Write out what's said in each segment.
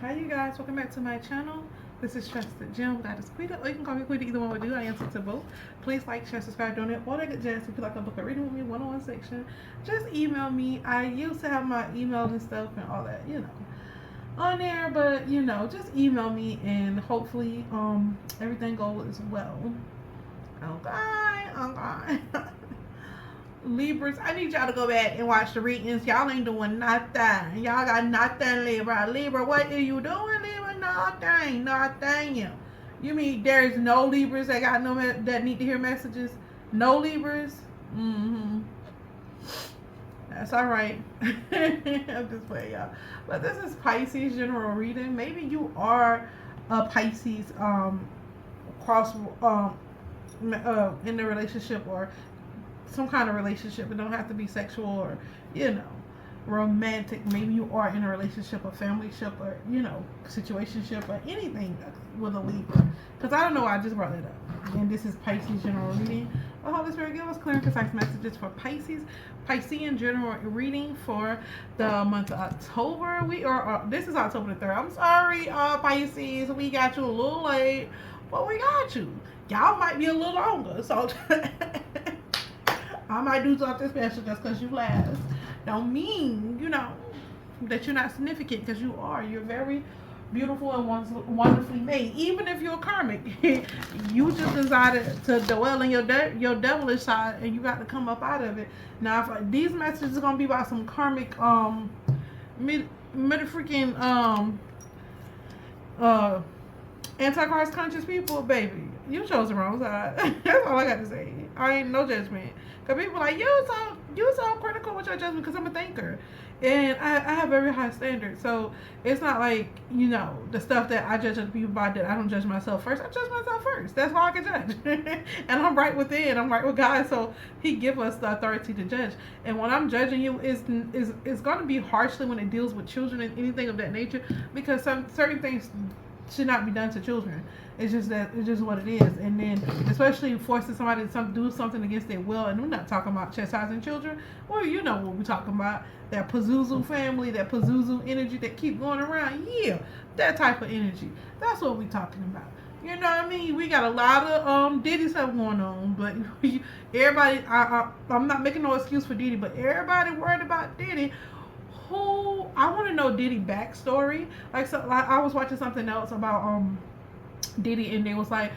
Hi you guys, welcome back to my channel. This is Trusted Gem, Goddess Quita, or you can call me Quita, either one would do. I answer to both. Please like, share, subscribe, donate, all that good jazz. If you like a book or reading with me, one-on-one section, just email me. I used to have my email and stuff and all that, on there, but just email me and hopefully everything goes well. Okay. Libras, I need y'all to go back and watch the readings. Y'all ain't doing nothing. Y'all got nothing, Libra. Libra, what are you doing, Libra? Nothing. You mean there's no Libras that got that need to hear messages? No Libras? Mm-hmm. That's all right. I'm just playing, y'all. But this is Pisces general reading. Maybe you are a Pisces cross in the relationship or some kind of relationship. It don't have to be sexual or romantic. Maybe you are in a relationship, a family ship, or situationship, or anything with a Libra, because I don't know why I just brought that up. And this is Pisces general reading. Well, Holy Spirit, give us clear and concise messages for Piscean general reading for the month of October. This is October the 3rd. I'm sorry, Pisces, we got you a little late, but we got you. Y'all might be a little longer, so I might do something special just because you last. Don't mean, that you're not significant, because you are. You're very beautiful and wonderfully made. Even if you're karmic, you just decided to dwell in your devilish side, and you got to come up out of it. Now, if these messages are gonna be about some karmic, freaking Antichrist conscious people, baby, you chose the wrong side. That's all I got to say. I ain't no judgment. Because people are like, you so critical with your judgment, because I'm a thinker. And I have very high standards. So it's not like, the stuff that I judge other people by, that I don't judge myself first. I judge myself first. That's why I can judge. And I'm right within. I'm right with God. So he give us the authority to judge. And when I'm judging you, is going to be harshly when it deals with children and anything of that nature. Because certain things should not be done to children. It's just what it is. And then especially forcing somebody to do something against their will. And we're not talking about chastising children. Well, you know what we're talking about. That Pazuzu family, that Pazuzu energy that keep going around. Yeah, that type of energy. That's what we're talking about. You know what I mean? We got a lot of Diddy stuff going on, but everybody, I'm not making no excuse for Diddy, but everybody worried about Diddy. I want to know Diddy backstory. Like I was watching something else about Diddy, and they was like,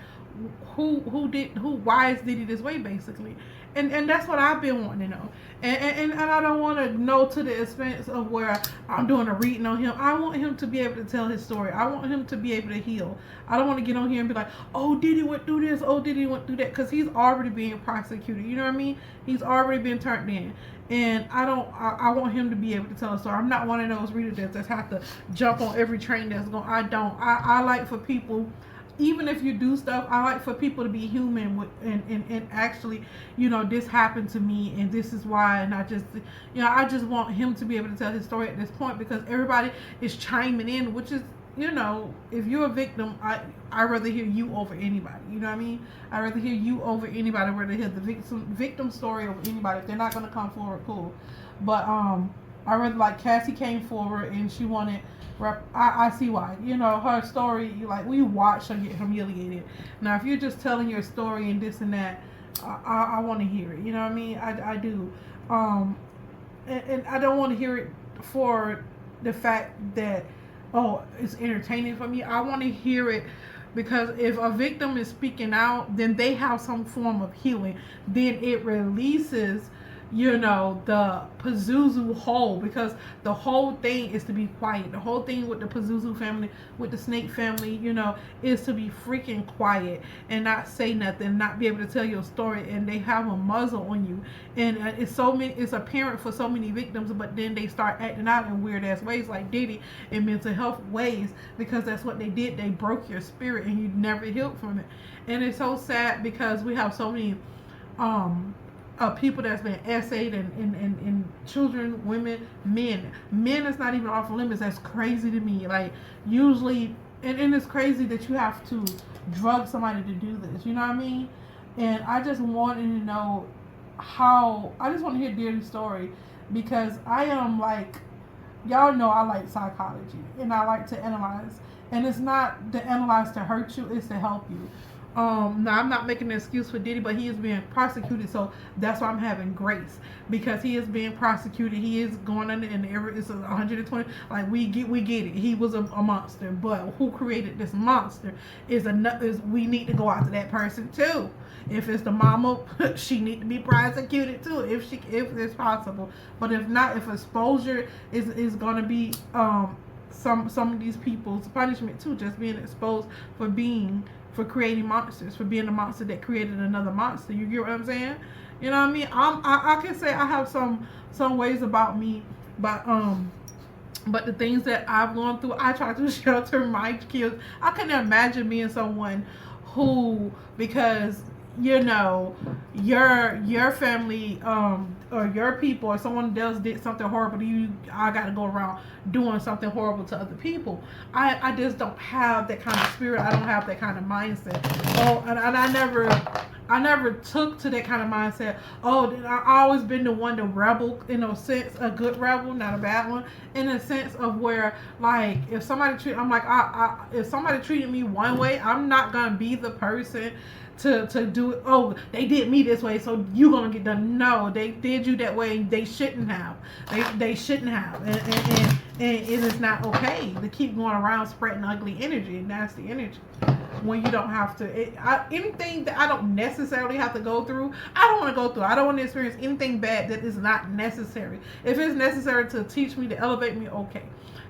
why is Diddy this way, basically. And that's what I've been wanting to know. And I don't want to know to the expense of where I'm doing a reading on him. I want him to be able to tell his story. I want him to be able to heal. I don't want to get on here and be like, oh, Diddy went through this, oh, Diddy went through that, because he's already being prosecuted. You know what I mean? He's already been turned in. And I want him to be able to tell a story. I'm not one of those readers that just have to jump on every train that's going. I like for people, even if you do stuff, I like for people to be human and actually, this happened to me and this is why. And I just want him to be able to tell his story at this point, because everybody is chiming in, which is, if you're a victim, I'd rather hear you over anybody. You know what I mean? I'd rather hear you over anybody. I'd rather hear the victim story over anybody. If they're not going to come forward, cool. But I rather, like, Cassie came forward and she wanted, I see why. Her story, like, we watched her get humiliated. Now, if you're just telling your story and this and that, I want to hear it. You know what I mean? I do. And I don't want to hear it for the fact that, oh, it's entertaining for me. I want to hear it because if a victim is speaking out, then they have some form of healing. Then it releases, the Pazuzu whole, because the whole thing is to be quiet. The whole thing with the Pazuzu family, with the snake family, is to be freaking quiet and not say nothing, not be able to tell your story, and they have a muzzle on you. And it's apparent for so many victims, but then they start acting out in weird ass ways, like Diddy, in mental health ways, because that's what they did. They broke your spirit and you never healed from it. And it's so sad because we have so many people that's been essayed, and children, women, men is not even off limits. That's crazy to me. Like, usually, and it's crazy that you have to drug somebody to do this, you know what I mean? And I just wanted to know I just want to hear Diddy's story, because I am like, y'all know I like psychology and I like to analyze. And it's not to analyze to hurt you, it's to help you. Now I'm not making an excuse for Diddy, but he is being prosecuted, so that's why I'm having grace because he is being prosecuted. He is going under, and it's 120. Like we get it. He was a monster, but who created this monster is we need to go after that person too. If it's the mama, she need to be prosecuted too, if it's possible. But if not, if exposure is going to be some of these people's punishment too, just being exposed for creating monsters, for being a monster that created another monster. You get what I'm saying? You know what I mean? I can say I have some ways about me, but the things that I've gone through, I try to shelter my kids. I couldn't imagine being someone who, because your family or your people or someone else did something horrible to you, I got to go around doing something horrible to other people. I just don't have that kind of spirit. I don't have that kind of mindset. And I never took to that kind of mindset. I always been the one to rebel, in a sense, a good rebel, not a bad one, in a sense of where, like, if somebody if somebody treated me one way, I'm not gonna be the person to do it. Oh, they did me this way, so you gonna get done. No, they did you that way. They shouldn't have. They shouldn't have. And it is not okay to keep going around spreading ugly energy, nasty energy, when you don't have to. Anything that I don't necessarily have to go through, I don't want to go through. I don't want to experience anything bad that is not necessary. If it's necessary to teach me, to elevate me, okay.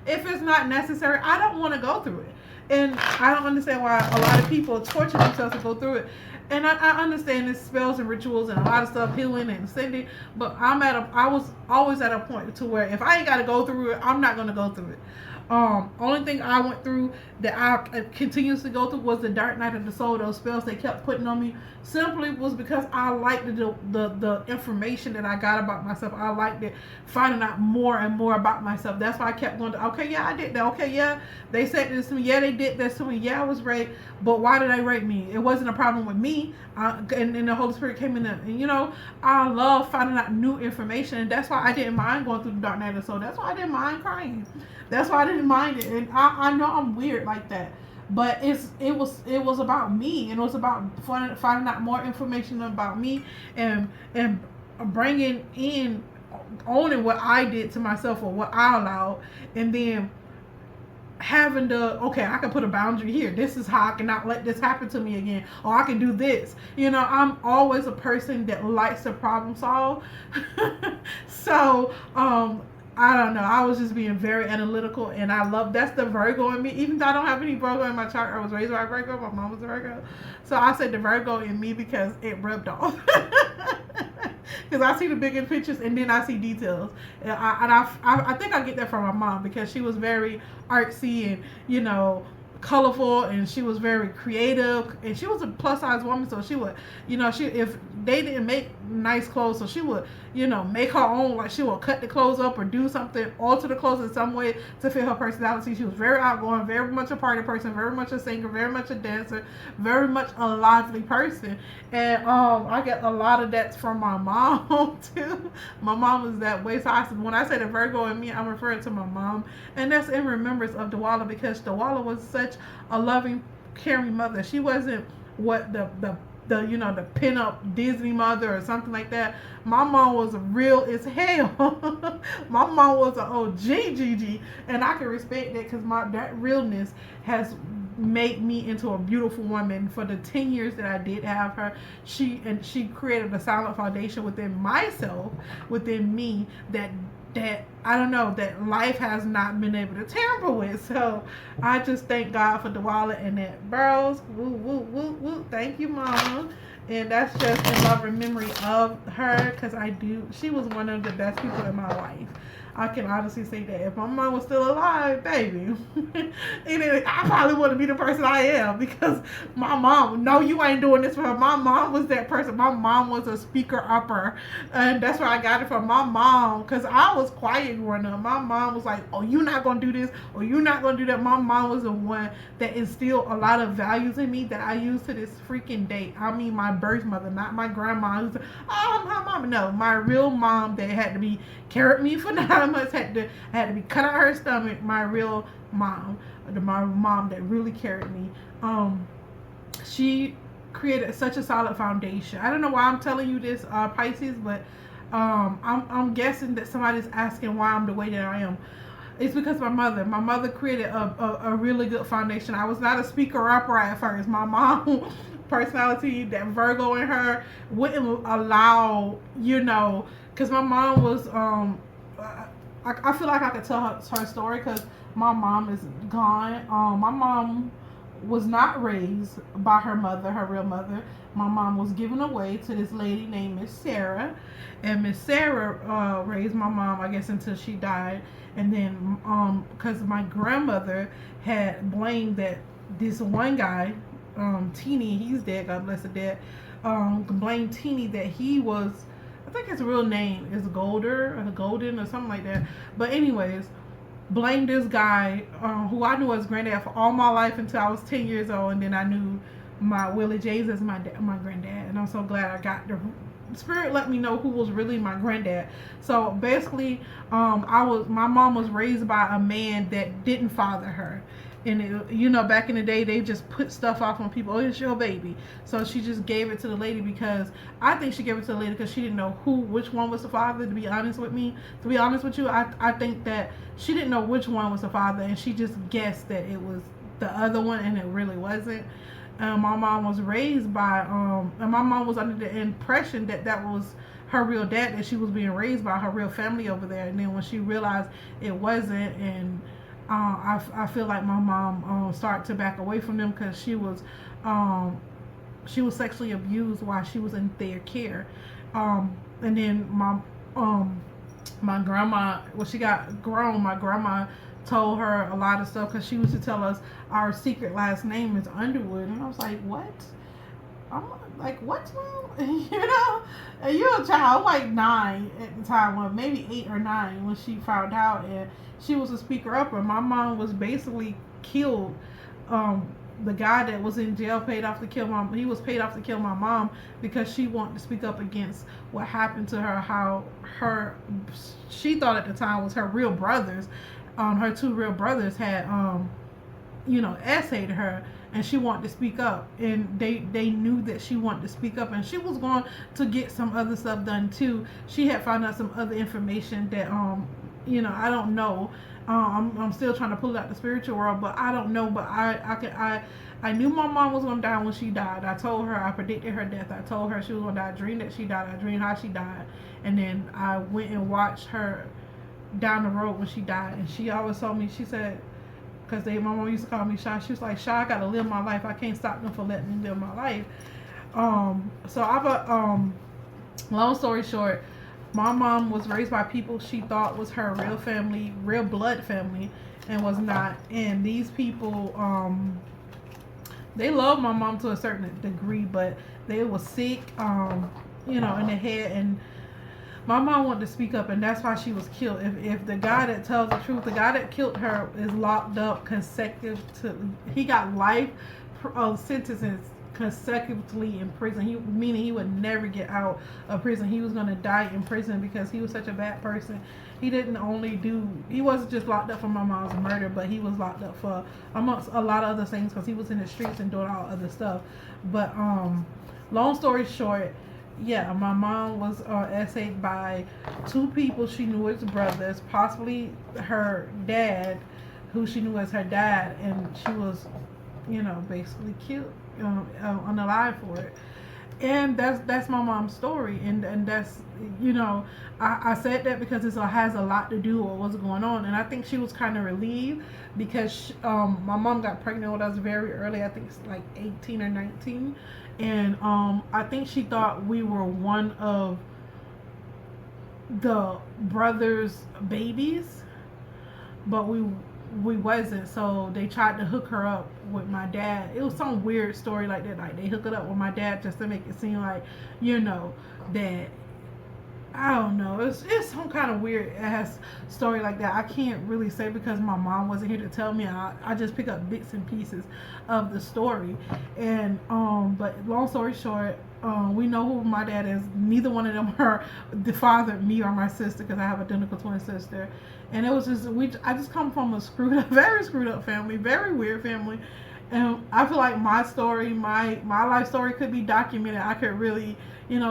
If it's not necessary, I don't want to go through it. And I don't understand why a lot of people torture themselves to go through it. And I understand it's spells and rituals and a lot of stuff, healing and sending. But I was always at a point to where if I ain't got to go through it, I'm not going to go through it. Only thing I went through that I continuously go through was the dark night of the soul. Those spells they kept putting on me simply was because I liked the information that I got about myself. I liked it, finding out more and more about myself. That's why I kept going to, okay, yeah, I did that. Okay, yeah, they said this to me. Yeah, they did this to me. Yeah, I was raped. But why did they rape me? It wasn't a problem with me. And the Holy Spirit came in there. And, I love finding out new information. And that's why I didn't mind going through the dark night of the soul. That's why I didn't mind crying. That's why I didn't mind it. And I know I'm weird like that. But it was about me, and it was about finding out more information about me, and bringing in, owning what I did to myself or what I allowed, and then having okay, I can put a boundary here. This is how I cannot let this happen to me again, or I can do this. I'm always a person that likes to problem solve. So I don't know. I was just being very analytical, and that's the Virgo in me. Even though I don't have any Virgo in my chart, I was raised by a Virgo. My mom was a Virgo, so I said the Virgo in me because it rubbed off. Because I see the bigger pictures, and then I see details, and I think I get that from my mom because she was very artsy and colorful, and she was very creative, and she was a plus size woman, so she would if they didn't make nice clothes, so she would make her own, like she would cut the clothes up or do something, alter the clothes in some way to fit her personality. She was very outgoing, very much a party person, very much a singer, very much a dancer, very much a lively person. And I get a lot of that from my mom too. My mom was that way, so when I say the Virgo in me, I'm referring to my mom, and that's in remembrance of Dawala, because Dawala was such a loving, caring mother. She wasn't what the pin-up Disney mother or something like that. My mom was real as hell. My mom was an OG Gigi, and I can respect that because that realness has made me into a beautiful woman. For the 10 years that I did have her, she created a solid foundation within myself, within me, that I don't know, that life has not been able to tamper with. So I just thank God for Dawala and that bros. Woo, woo, woo, woo. Thank you, Mama. And that's just in love and memory of her, because she was one of the best people in my life. I can honestly say that. If my mom was still alive, baby, I probably wouldn't be the person I am, because my mom, no, you ain't doing this for her. My mom was that person. My mom was a speaker upper, and that's where I got it from. My mom, because I was quiet growing up. My mom was like, oh, you're not going to do this, or you're not going to do that. My mom was the one that instilled a lot of values in me that I use to this freaking day. I mean, my birth mother, not my grandma who's, oh, my mom. No, my real mom that had to be carried me for 9 9 months I had to be cut out of her stomach. My real mom, my mom that really carried me. She created such a solid foundation. I don't know why I'm telling you this, Pisces, but I'm guessing that somebody's asking why I'm the way that I am. It's because my mother created a really good foundation. I was not a speaker upright at first. My mom personality, that Virgo in her, wouldn't allow, because my mom was I feel like I could tell her story because my mom is gone. My mom was not raised by her mother, her real mother. My mom was given away to this lady named Miss Sarah, and Miss Sarah raised my mom, I guess, until she died. And then, because my grandmother had blamed that this one guy, Teeny, he's dead, God bless the dead, blamed Teeny that he was, I think his real name is Golden or something like that. But anyways, blamed this guy who I knew as granddad for all my life until I was 10 years old, and then I knew my Willie J's as my granddad, and I'm so glad I got the spirit let me know who was really my granddad. So basically, my mom was raised by a man that didn't father her. And back in the day, they just put stuff off on people. Oh, it's your baby. So she just gave it to the lady because I think she gave it to the lady because she didn't know which one was the father. To be honest with you, I think that she didn't know which one was the father, and she just guessed that it was the other one, and it really wasn't. My mom was raised by, and my mom was under the impression that was her real dad, that she was being raised by her real family over there. And then when she realized it wasn't, and I feel like my mom started to back away from them because she was sexually abused while she was in their care. And then my grandma, when she got grown, my grandma told her a lot of stuff because she used to tell us our secret last name is Underwood. And I was like, what? I'm like, what, Mom? And you're a child, like 9 at the time, well, maybe 8 or 9 when she found out, and she was a speaker upper. My mom was basically killed. The guy that was in jail paid off to kill he was paid off to kill my mom because she wanted to speak up against what happened to her, how she thought at the time was her real brothers, her 2 real brothers had essayed her, and she wanted to speak up, and they knew that she wanted to speak up, and she was going to get some other stuff done too. She had found out some other information that I don't know. I'm still trying to pull out the spiritual world, but I don't know. But I knew my mom was gonna die when she died. I told her, I predicted her death. I told her she was gonna die. I dreamed that she died. I dreamed how she died, and then I went and watched her down the road when she died. And she always told me, she said, because my mom used to call me Shy. She was like, Shy, I gotta live my life. I can't stop them for letting me live my life. Long story short, my mom was raised by people she thought was her real family, real blood family, and was not. And these people, they loved my mom to a certain degree, but they were sick, in the head, and my mom wanted to speak up, and that's why she was killed. If the guy that tells the truth, the guy that killed her is locked up he got life sentences consecutively in prison. Meaning he would never get out of prison. He was going to die in prison because he was such a bad person. He wasn't just locked up for my mom's murder, but he was locked up for amongst a lot of other things because he was in the streets and doing all other stuff. But long story short, yeah, my mom was essayed by 2 people she knew as brothers, possibly her dad, who she knew as her dad, and she was, basically killed, unalive for it. And that's my mom's story, and that's, I said that because it has a lot to do with what's going on, and I think she was kind of relieved because my mom got pregnant with us very early. I think it's like 18 or 19. And I think she thought we were one of the brothers' babies, but we wasn't. So they tried to hook her up with my dad. It was some weird story like that. Like they hook it up with my dad just to make it seem like, that I don't know. It's some kind of weird ass story like that. I can't really say because my mom wasn't here to tell me. I just pick up bits and pieces of the story. And but long story short, we know who my dad is. Neither one of them are the father, me or my sister, because I have an identical twin sister. And it was just I just come from a screwed up, very screwed up family, very weird family. And I feel like my story, my life story could be documented. I could really,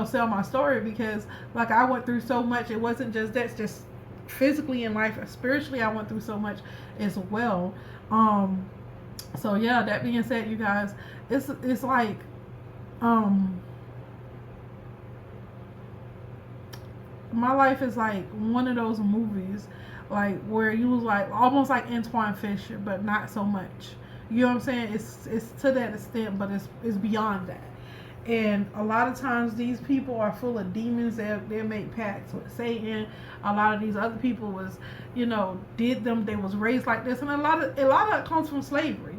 sell my story because like I went through so much. It wasn't just that's just physically in life, spiritually I went through so much as well. So yeah, that being said, you guys, it's like my life is like one of those movies like where you was like almost like Antoine Fisher, but not so much. You know what I'm saying? It's to that extent, but it's beyond that. And a lot of times these people are full of demons. They make pacts with Satan. A lot of these other people was, did them. They was raised like this, and a lot of it comes from slavery.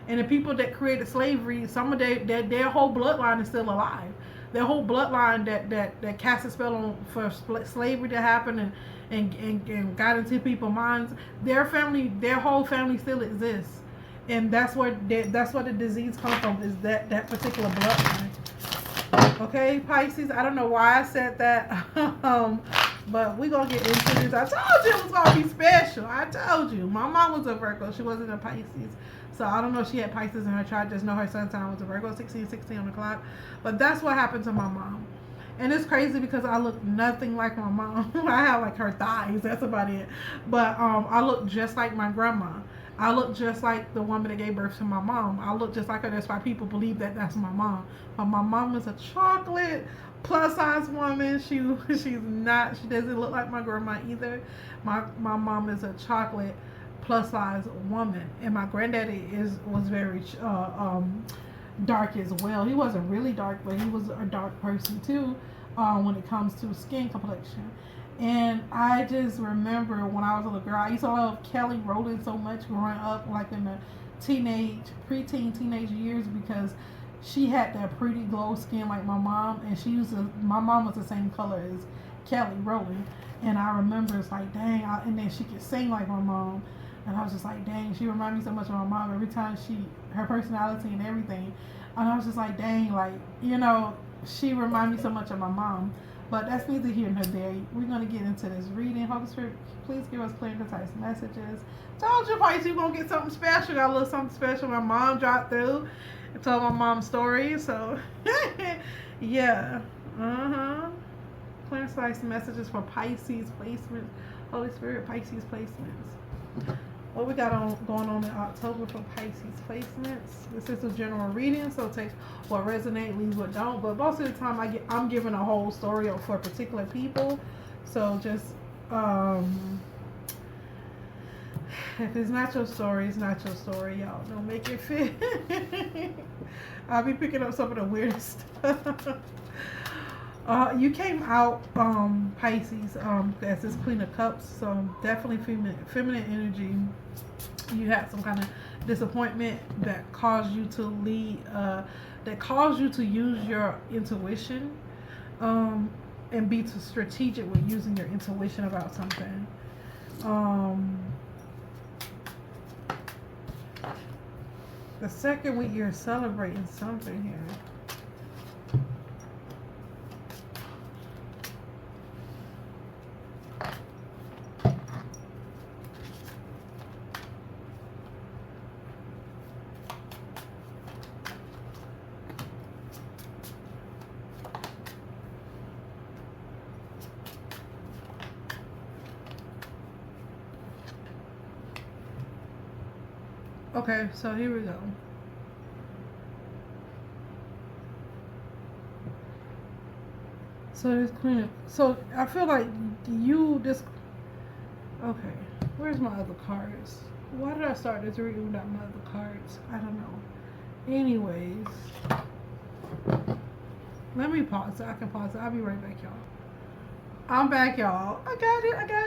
And the people that created slavery, some of their whole bloodline is still alive. Their whole bloodline that cast a spell on for slavery to happen and got into people's minds. Their whole family still exists. And that's where the disease comes from, is that particular bloodline. Okay, Pisces. I don't know why I said that, but we're gonna get into this. I told you it was gonna be special. I told you. My mom was a Virgo. She wasn't a Pisces, so I don't know if she had Pisces in her chart. Just know her sun sign was a Virgo. 16 on the clock. But that's what happened to my mom. And it's crazy because I look nothing like my mom. I have like her thighs. That's about it. But I look just like my grandma. I look just like the woman that gave birth to my mom. I look just like her. That's why people believe that that's my mom. But my mom is a chocolate plus size woman. She's not. She doesn't look like my grandma either. My mom is a chocolate plus size woman, and my granddaddy was very dark as well. He wasn't really dark, but he was a dark person too when it comes to skin complexion. And I just remember when I was a little girl, I used to love Kelly Rowland so much growing up, like in the preteen, teenage years, because she had that pretty glow skin like my mom, and my mom was the same color as Kelly Rowland. And I remember it's like, dang, and then she could sing like my mom. And I was just like, dang, she reminded me so much of my mom every time her personality and everything. And I was just like, dang, like, she reminded me so much of my mom. But that's neither here nor there. We're going to get into this reading. Holy Spirit, please give us clear and concise messages. Told you, Pisces, you're going to get something special. Got a little something special. My mom dropped through and told my mom's story. So, yeah. Clear and concise messages for Pisces placements. Holy Spirit, Pisces placements. What we got going on in October for Pisces placements. This is a general reading, so take what resonate, leave what don't. But most of the time, I'm giving a whole story for particular people. So just if it's not your story, it's not your story, y'all. Don't make it fit. I'll be picking up some of the weirdest stuff. You came out, Pisces, as this Queen of Cups, so definitely feminine energy. You had some kind of disappointment that caused you to use your intuition, and be too strategic with using your intuition about something. The second week you're celebrating something here. Okay, so here we go. So this Queen of, so I feel like okay, where's my other cards? Why did I start this reading without my other cards? I don't know. Anyways, let me pause it. I can pause it. I'll be right back, y'all. I'm back, y'all. I got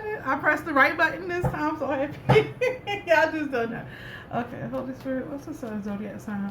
it. I pressed the right button this time. I'm so happy. Y'all just done that. Okay, Holy Spirit, what's the sun zodiac sign?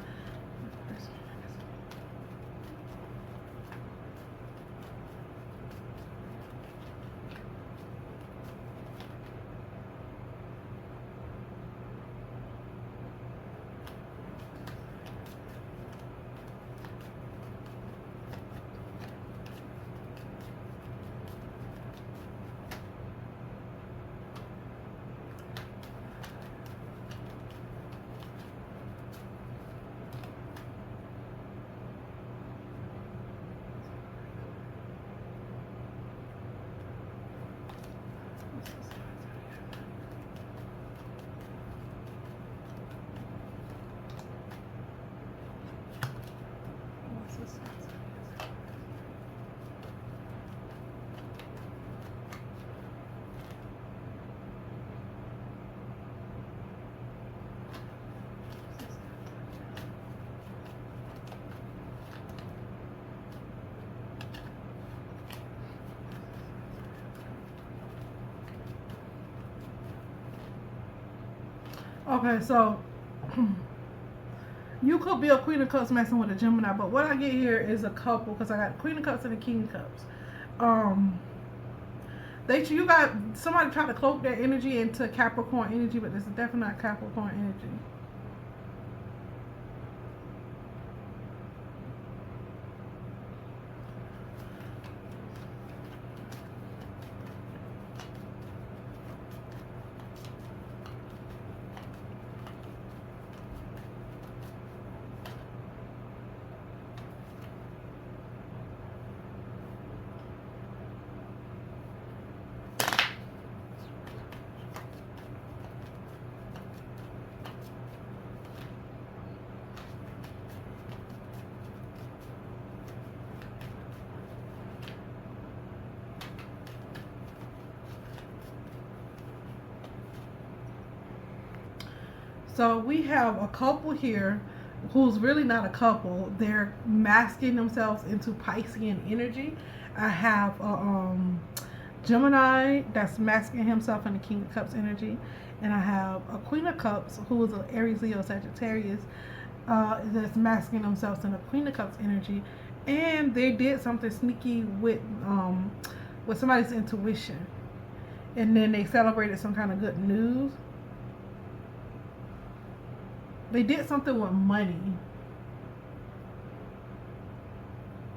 Okay, so you could be a Queen of Cups messing with a Gemini, but what I get here is a couple because I got Queen of Cups and the King of Cups. You got somebody trying to cloak their energy into Capricorn energy, but this is definitely not Capricorn energy. So we have a couple here who's really not a couple. They're masking themselves into Piscean energy. I have a Gemini that's masking himself in the King of Cups energy. And I have a Queen of Cups who is an Aries, Leo, Sagittarius that's masking themselves in the Queen of Cups energy. And they did something sneaky with somebody's intuition. And then they celebrated some kind of good news. They did something with money.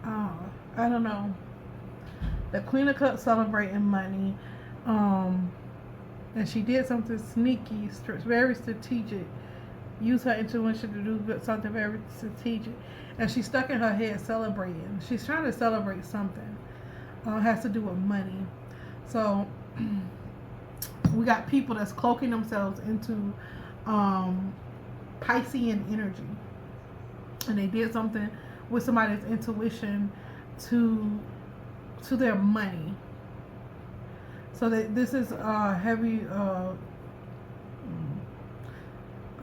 I don't know. The Queen of Cups celebrating money. And she did something sneaky, very strategic. Use her intuition to do something very strategic. And she's stuck in her head celebrating. She's trying to celebrate something. Has to do with money. So we got people that's cloaking themselves into Piscean energy, and they did something with somebody's intuition to their money. So that this is heavy. I'm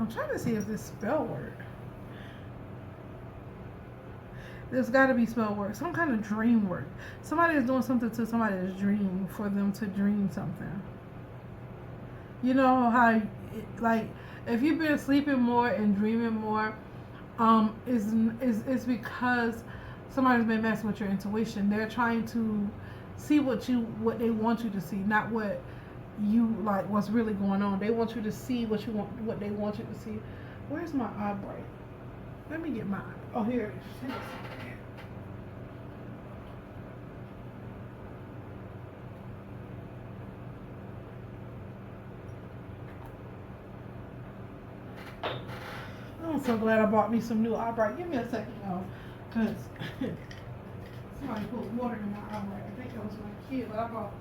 trying to see if this spell word. There's got to be spell work, some kind of dream work. Somebody is doing something to somebody's dream for them to dream something. You know how, like, if you've been sleeping more and dreaming more, is because somebody's been messing with your intuition. They're trying to see what they want you to see, not what you like. What's really going on? They want you to see what they want you to see. Where's my eye bright? Let me get mine. Oh, here it is. I'm so glad I bought me some new eye bright. Give me a second, y'all, because somebody put water in my eye bright. I think that was my kid, but I bought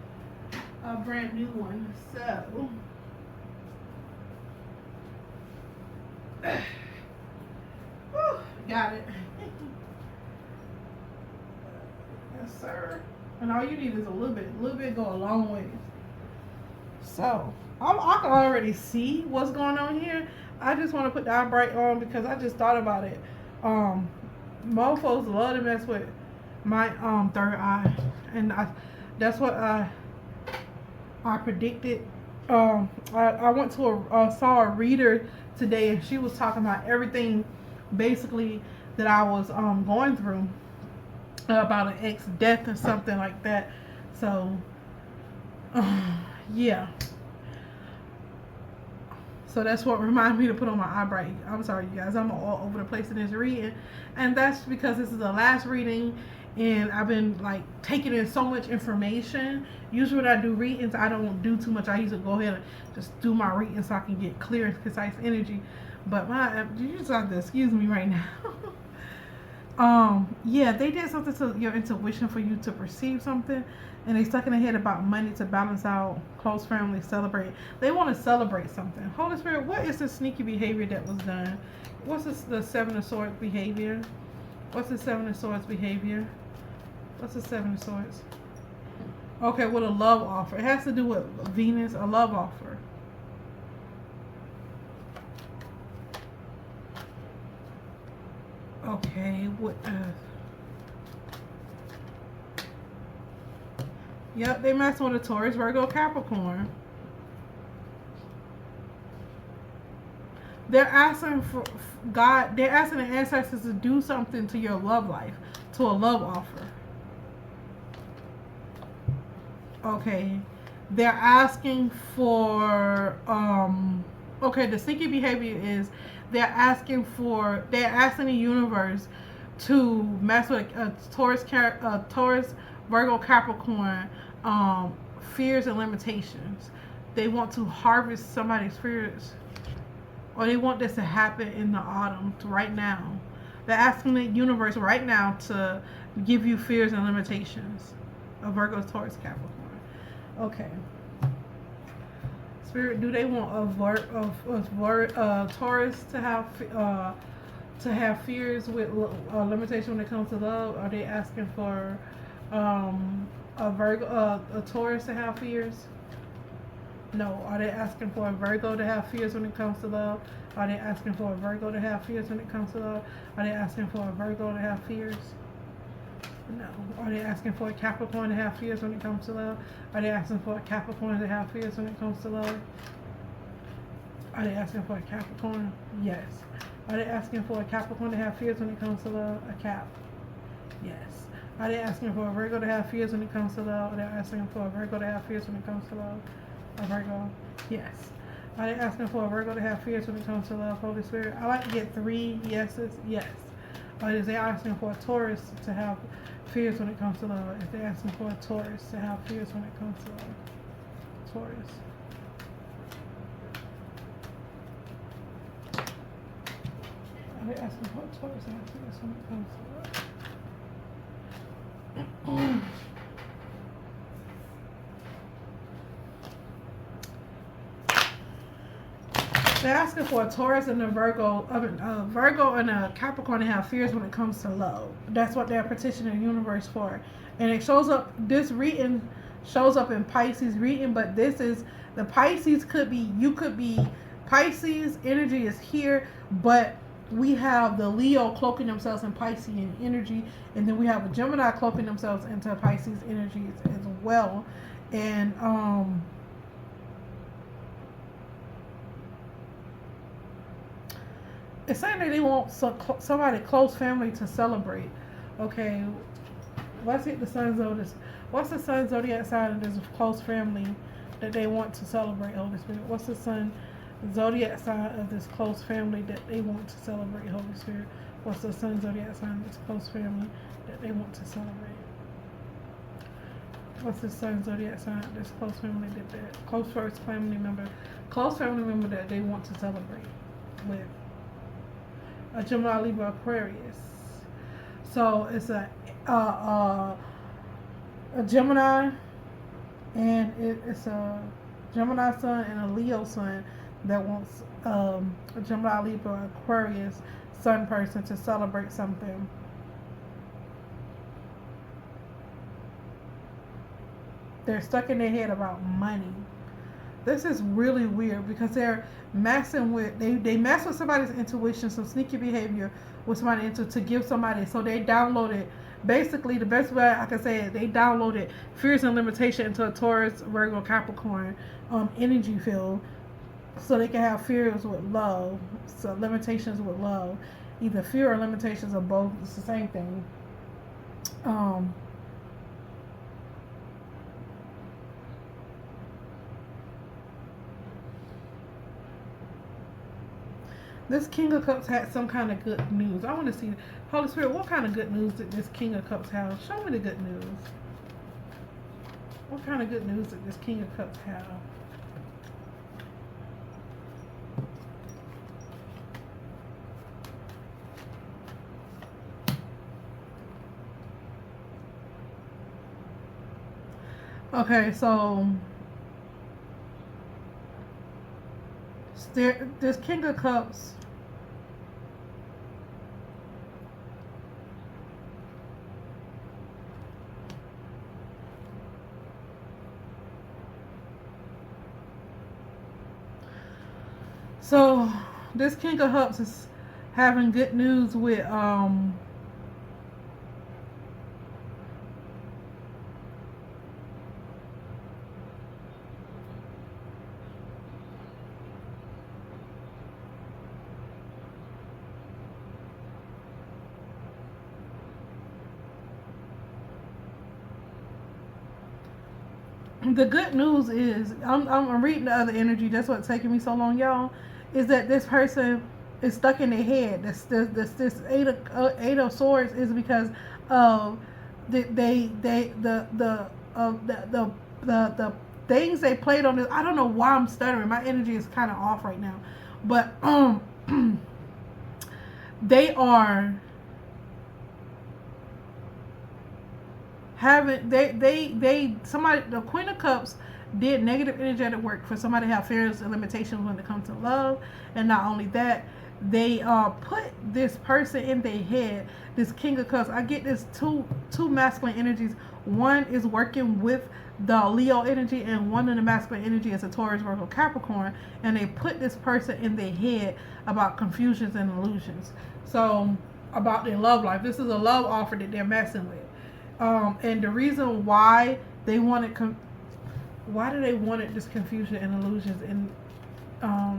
a brand new one. So, whew, got it. Yes, sir. And all you need is a little bit. A little bit go a long way. So, I can already see what's going on here. I just want to put the eye bright on because I just thought about it. Mofos love to mess with my third eye, and that's what I predicted. I went to saw a reader today, and she was talking about everything basically that I was going through about an ex death or something like that. So yeah. So that's what reminded me to put on my eye bright. I'm sorry, you guys. I'm all over the place in this reading. And that's because this is the last reading. And I've been, like, taking in so much information. Usually when I do readings, I don't do too much. I usually go ahead and just do my reading so I can get clear and concise energy. But you just have to excuse me right now. Yeah, they did something to your intuition for you to perceive something. And they stuck in their head about money to balance out, close family, celebrate. They want to celebrate something. Holy Spirit, what is the sneaky behavior that was done? What's the Seven of Swords behavior? What's the Seven of Swords behavior? What's the Seven of Swords? Okay, with a love offer. It has to do with Venus, a love offer. Okay, what yep, they messing with a Taurus, Virgo, Capricorn. They're asking for God. They're asking the ancestors to do something to your love life, to a love offer. Okay, they're asking for okay, the sneaky behavior is they're asking the universe to mess with Taurus, Virgo, Capricorn, fears and limitations. They want to harvest somebody's fears, or they want this to happen in the autumn, right now. They're asking the universe right now to give you fears and limitations of Virgo, Taurus, Capricorn. Okay. Spirit, do they want Taurus to have fears with limitation when it comes to love? Are they asking for a Taurus to have fears? No. Are they asking for a Virgo to have fears when it comes to love? Are they asking for a Virgo to have fears when it comes to love? Are they asking for a Virgo to have fears? No. Are they asking for a Capricorn to have fears when it comes to love? Are they asking for a Capricorn to have fears when it comes to love? Are they asking for a Capricorn? Yes. Are they asking for a Capricorn to have fears when it comes to love? A Cap. Yes. Are they asking for a Virgo to have fears when it comes to love? Are they asking for a Virgo to have fears when it comes to love? A Virgo? Yes. Are they asking for a Virgo to have fears when it comes to love, Holy Spirit? I like to get 3 yeses. Yes. Is they asking for a Taurus to have fears when it comes to love? If they're asking for a Taurus to have fears when it comes to love. Taurus. Are they asking for a Taurus to have fears when it comes to love? They're asking for a Taurus and a Virgo and a Capricorn to have fears when it comes to love. That's what they're petitioning the universe for. And it shows up, this reading shows up in Pisces reading, but this is, the Pisces could be, Pisces energy is here, but we have the Leo cloaking themselves in Piscean energy, and then we have a Gemini cloaking themselves into Pisces energy as well. And, it's saying that they want somebody close family to celebrate. Okay, let's hit the sun zodiac. What's the sun zodiac sign of this close family that they want to celebrate, Holy Spirit? What's the sun zodiac sign of this close family that they want to celebrate, Holy Spirit? What's the sun zodiac sign of this close family that they want to celebrate? What's the sun zodiac sign of this close family that close family member that they want to celebrate with? A Gemini, Libra, Aquarius. So it's a Gemini, and it's a Gemini sun and a Leo sun that wants a Gemini, Libra, Aquarius sun person to celebrate something. They're stuck in their head about money. This is really weird because they're messing with, they mess with somebody's intuition, some sneaky behavior with somebody to give somebody. So they downloaded, basically the best way I can say it, they downloaded fears and limitation into a Taurus, Virgo, Capricorn energy field, so they can have fears with love, so limitations with love. Either fear or limitations or both. It's the same thing. This King of Cups had some kind of good news. I want to see, Holy Spirit, what kind of good news did this King of Cups have? Show me the good news. What kind of good news did this King of Cups have? Okay, so this King of Cups is having good news with The good news is I'm reading the other energy. That's what's taking me so long, y'all. Is that this person is stuck in their head? This eight of swords is because of the things they played on this. I don't know why I'm stuttering. My energy is kind of off right now, but they are having somebody, the Queen of Cups did negative energetic work for somebody to have fears and limitations when it comes to love. And not only that, they put this person in their head, this King of Cups. I get this two masculine energies. One is working with the Leo energy, and one of the masculine energy is a Taurus, Virgo, Capricorn, and they put this person in their head about confusions and illusions. So about their love life. This is a love offer that they're messing with. And the reason why they wanted why do they wanted this confusion and illusions in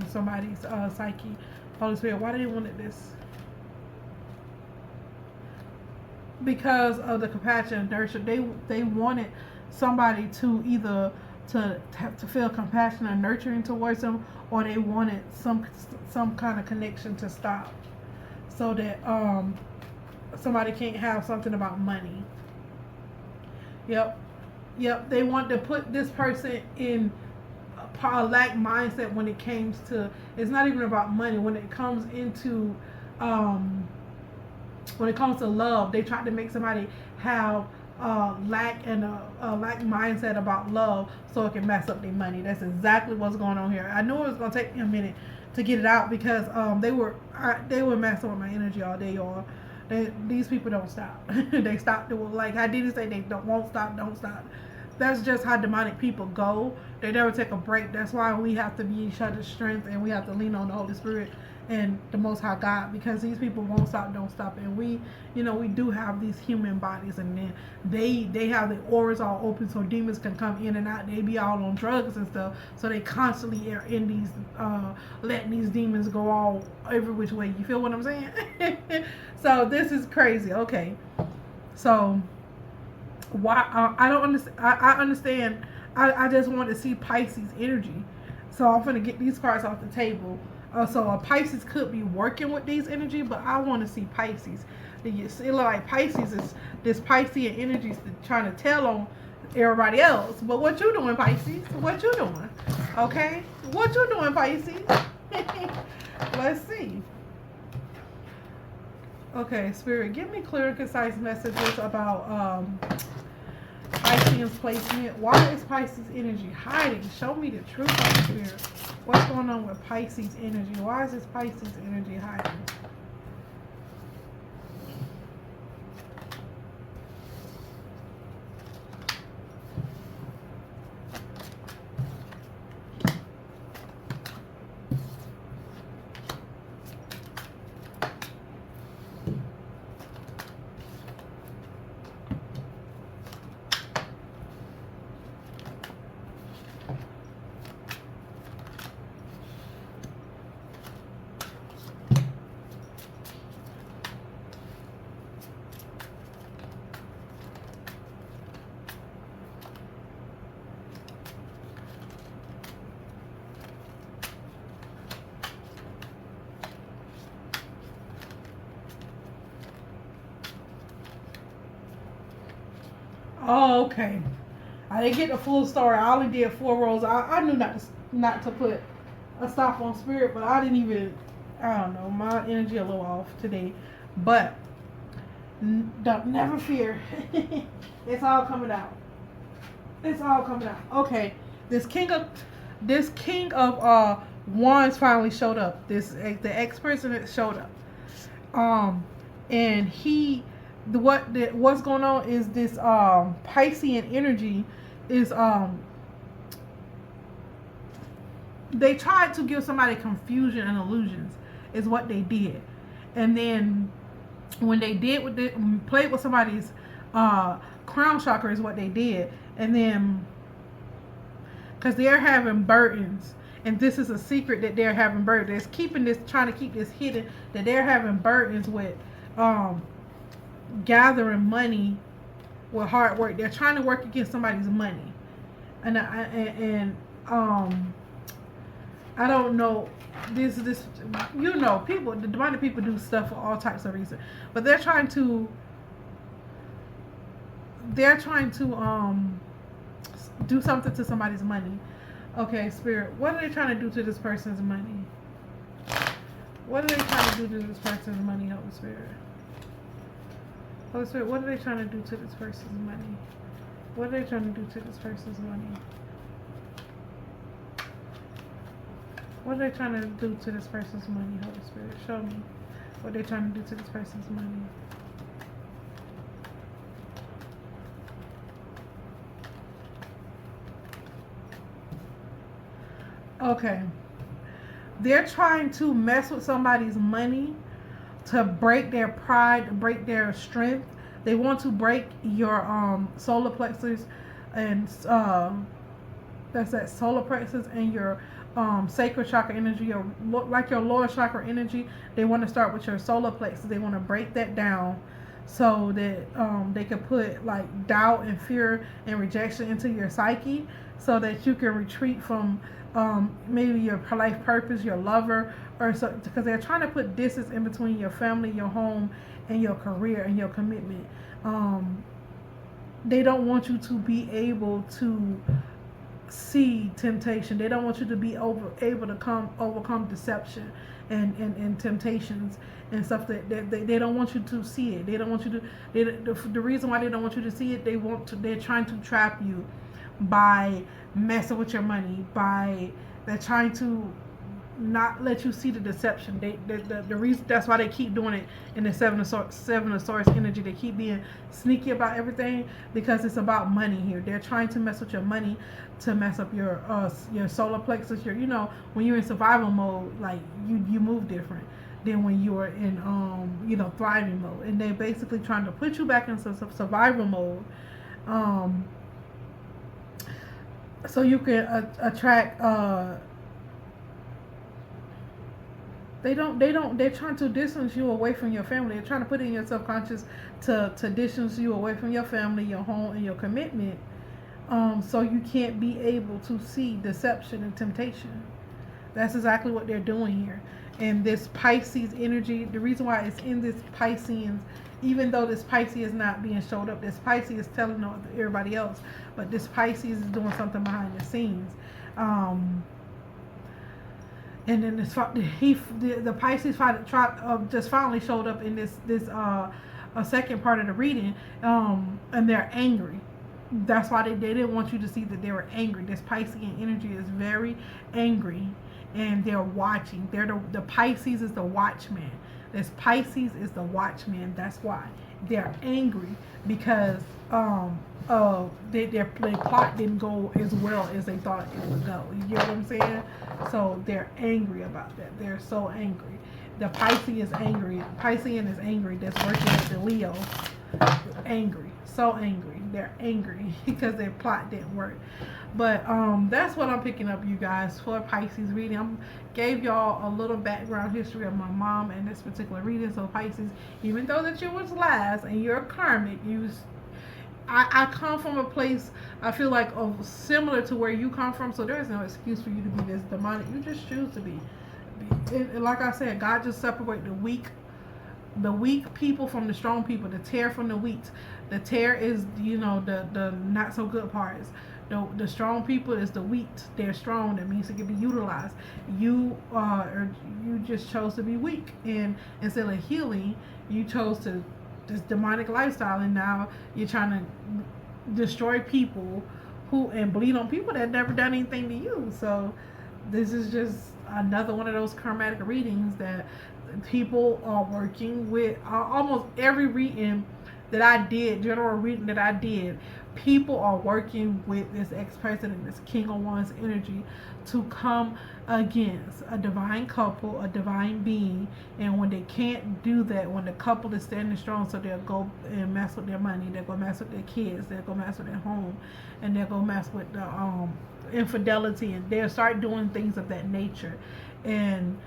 somebody's psyche, Holy Spirit, why do they wanted this? Because of the compassion and nurture. They wanted somebody to either to feel compassion and nurturing towards them, or they wanted some kind of connection to stop, so that somebody can't have something about money. Yep. They want to put this person in a lack mindset when it comes to. It's not even about money. When it comes into, when it comes to love, they try to make somebody have lack and a lack mindset about love, so it can mess up their money. That's exactly what's going on here. I knew it was gonna take me a minute to get it out because they were messing with my energy all day, y'all. These people don't stop. They stop. Like I didn't say, they won't stop. Don't stop. That's just how demonic people go. They never take a break. That's why we have to be each other's strength, and we have to lean on the Holy Spirit and the Most High God, because these people won't stop, don't stop. And we do have these human bodies, and then they have the auras all open so demons can come in and out. They be all on drugs and stuff, so they constantly are in these letting these demons go all every which way. You feel what I'm saying? So this is crazy. Okay, so why I don't understand. I understand. I just want to see Pisces energy, so I'm gonna get these cards off the table. So a Pisces could be working with these energy, but I want to see Pisces. You see, like Pisces is this Piscean energy is trying to tell on everybody else. But what you doing, Pisces? What you doing? Okay, what you doing, Pisces? Let's see. Okay, Spirit, give me clear and concise messages about Pisces placement. Why is Pisces energy hiding? Show me the truth, Holy Spirit. What's going on with Pisces energy? Why is this Pisces energy hiding? Oh, okay. I didn't get the full story. I only did 4 rows. I knew not to put a stop on Spirit, but I didn't even. I don't know. My energy a little off today, but don't never fear. It's all coming out. It's all coming out. Okay. This king of wands finally showed up. The ex-person that showed up. And what's going on is this Piscean energy is they tried to give somebody confusion and illusions is what they did. And then when they played with somebody's crown chakra is what they did. And then because they're having burdens, and this is a secret that they're having burdens. They're trying to keep this hidden, that they're having burdens with gathering money with hard work. They're trying to work against somebody's money. And I don't know. This people, the demonic people do stuff for all types of reasons, but they're trying to do something to somebody's money. Okay, Spirit, what are they trying to do to this person's money? What are they trying to do to this person's money, Holy Spirit? Holy Spirit, what are they trying to do to this person's money? What are they trying to do to this person's money? What are they trying to do to this person's money, Holy Spirit? Show me what they're trying to do to this person's money. Okay. They're trying to mess with somebody's money to break their pride, to break their strength. They want to break your solar plexus and that's that solar plexus and your sacral chakra energy, or like your lower chakra energy. They want to start with your solar plexus. They want to break that down so that they can put like doubt and fear and rejection into your psyche, so that you can retreat from maybe your life purpose, your lover, or so, because they're trying to put distance in between your family, your home, and your career and your commitment. They don't want you to be able to see temptation. They don't want you to be able to overcome deception and temptations and stuff that they don't want you to see it. They don't want you to. The reason why they don't want you to see it, they're trying to trap you by messing with your money. They're trying to not let you see the deception. The reason that's why they keep doing it in the seven of swords energy. They keep being sneaky about everything because it's about money here. They're trying to mess with your money to mess up your solar plexus. When you're in survival mode, like you move different than when you're in thriving mode. And they're basically trying to put you back into survival mode, so you can attract. They're trying to distance you away from your family. They're trying to put it in your subconscious to distance you away from your family, your home, and your commitment, so you can't be able to see deception and temptation. That's exactly what they're doing here. And this Pisces energy, the reason why it's in this Pisceans, even though this Pisces is not being showed up, this Pisces is telling everybody else, but this Pisces is doing something behind the scenes. And then the Pisces just finally showed up in this a second part of the reading, and they're angry. That's why they didn't want you to see that they were angry. This Piscean energy is very angry, and they're watching. The Pisces is the watchman. This Pisces is the watchman. That's why they're angry, because their plot didn't go as well as they thought it would go. You get what I'm saying? So they're angry about that. They're so angry. The Piscean is angry. Piscean is angry. That's working with the Leo. Angry. So angry. They're angry because their plot didn't work. But that's what I'm picking up, you guys, for Pisces reading. I gave y'all a little background history of my mom and this particular reading. So Pisces, even though that you was last and you're karmic, I come from a place, I feel like, similar to where you come from. So there is no excuse for you to be this demonic. You just choose to be. Like I said, God just separate the weak people from the strong people, the tear from the wheat. The tear is, the not so good parts. The strong people is the wheat. They're strong. That means it can be utilized. You just chose to be weak, and instead of healing, you chose to this demonic lifestyle, and now you're trying to destroy people and bleed on people that never done anything to you. So this is just another one of those karmatic readings that people are working with. Almost every reading that I did, general reading that I did, people are working with this ex-president, this King of Wands energy, to come against a divine couple, a divine being. And when they can't do that, when the couple is standing strong, so they'll go and mess with their money, they'll go mess with their kids, they'll go mess with their home, and they'll go mess with the infidelity, and they'll start doing things of that nature. And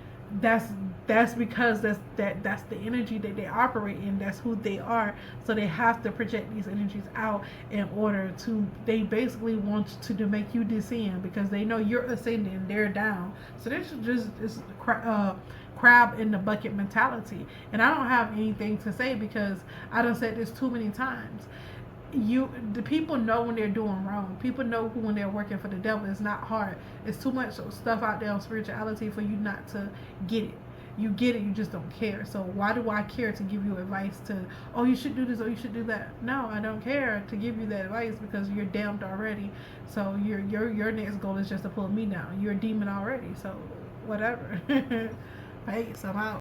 that's because that's the energy that they operate in. That's who they are. So they have to project these energies out in order to. They basically want to make you descend because they know you're ascending, they're down. So this is just crab in the bucket mentality. And I don't have anything to say because I done said this too many times. The people know when they're doing wrong. People know when they're working for the devil. It's not hard. It's too much stuff out there on spirituality for you not to get it. You get it, you just don't care. So why do I care to give you advice to, oh, you should do this or you should do that? No, I don't care to give you that advice because you're damned already. So your next goal is just to pull me down. You're a demon already. So whatever. Peace. I'm out.